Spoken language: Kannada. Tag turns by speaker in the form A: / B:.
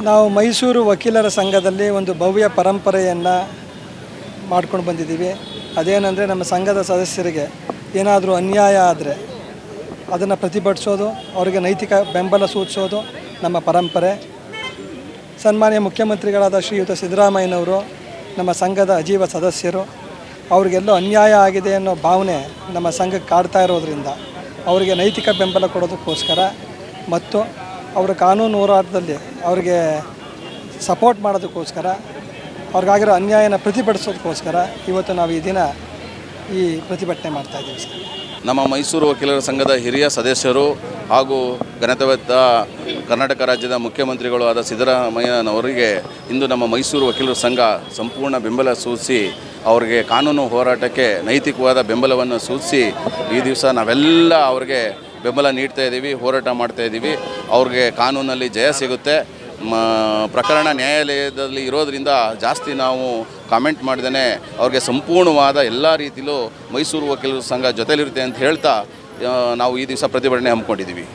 A: ನಾವು ಮೈಸೂರು ವಕೀಲರ ಸಂಘದಲ್ಲಿ ಒಂದು ಭವ್ಯ ಪರಂಪರೆಯನ್ನು ಮಾಡ್ಕೊಂಡು ಬಂದಿದ್ದೀವಿ. ಅದೇನೆಂದರೆ, ನಮ್ಮ ಸಂಘದ ಸದಸ್ಯರಿಗೆ ಏನಾದರೂ ಅನ್ಯಾಯ ಆದರೆ ಅದನ್ನು ಪ್ರತಿಭಟಿಸೋದು, ಅವರಿಗೆ ನೈತಿಕ ಬೆಂಬಲ ಸೂಚಿಸೋದು ನಮ್ಮ ಪರಂಪರೆ. ಸನ್ಮಾನ್ಯ ಮುಖ್ಯಮಂತ್ರಿಗಳಾದ ಶ್ರೀಯುತ ಸಿದ್ದರಾಮಯ್ಯನವರು ನಮ್ಮ ಸಂಘದ ಅಜೀವ ಸದಸ್ಯರು. ಅವರಿಗೆಲ್ಲೋ ಅನ್ಯಾಯ ಆಗಿದೆ ಅನ್ನೋ ಭಾವನೆ ನಮ್ಮ ಸಂಘಕ್ಕೆ ಕಾಡ್ತಾ ಇರೋದರಿಂದ ಅವರಿಗೆ ನೈತಿಕ ಬೆಂಬಲ ಕೊಡೋದಕ್ಕೋಸ್ಕರ ಮತ್ತು ಅವರ ಕಾನೂನು ಹೋರಾಟದಲ್ಲಿ ಅವರಿಗೆ ಸಪೋರ್ಟ್ ಮಾಡೋದಕ್ಕೋಸ್ಕರ, ಅವ್ರಿಗಾಗಿರೋ ಅನ್ಯಾಯನ ಪ್ರತಿಭಟಿಸೋದಕ್ಕೋಸ್ಕರ ಇವತ್ತು ನಾವು ಈ ದಿನ ಈ ಪ್ರತಿಭಟನೆ ಮಾಡ್ತಾಯಿದ್ದೀವಿ ಸರ್.
B: ನಮ್ಮ ಮೈಸೂರು ವಕೀಲರ ಸಂಘದ ಹಿರಿಯ ಸದಸ್ಯರು ಹಾಗೂ ಘನತೆವೆತ್ತ ಕರ್ನಾಟಕ ರಾಜ್ಯದ ಮುಖ್ಯಮಂತ್ರಿಗಳು ಆದ ಸಿದ್ದರಾಮಯ್ಯನವರಿಗೆ ಇಂದು ನಮ್ಮ ಮೈಸೂರು ವಕೀಲರ ಸಂಘ ಸಂಪೂರ್ಣ ಬೆಂಬಲ ಸೂಚಿಸಿ ಅವರಿಗೆ ಕಾನೂನು ಹೋರಾಟಕ್ಕೆ ನೈತಿಕವಾದ ಬೆಂಬಲವನ್ನು ಸೂಚಿಸಿ ಈ ದಿವಸ ನಾವೆಲ್ಲ ಅವ್ರಿಗೆ ಬೆಂಬಲ ನೀಡ್ತಾ ಇದ್ದೀವಿ, ಹೋರಾಟ ಮಾಡ್ತಾಯಿದ್ದೀವಿ. ಅವ್ರಿಗೆ ಕಾನೂನಲ್ಲಿ ಜಯ ಸಿಗುತ್ತೆ. ಪ್ರಕರಣ ನ್ಯಾಯಾಲಯದಲ್ಲಿ ಇರೋದರಿಂದ ಜಾಸ್ತಿ ನಾವು ಕಾಮೆಂಟ್ ಮಾಡ್ದೇ ಅವ್ರಿಗೆ ಸಂಪೂರ್ಣವಾದ ಎಲ್ಲ ರೀತಿಯಲ್ಲೂ ಮೈಸೂರು ವಕೀಲರ ಸಂಘ ಜೊತೆಲಿರುತ್ತೆ ಅಂತ ಹೇಳ್ತಾ ನಾವು ಈ ದಿವಸ ಪ್ರತಿಭಟನೆ ಹಮ್ಮಿಕೊಂಡಿದ್ದೀವಿ.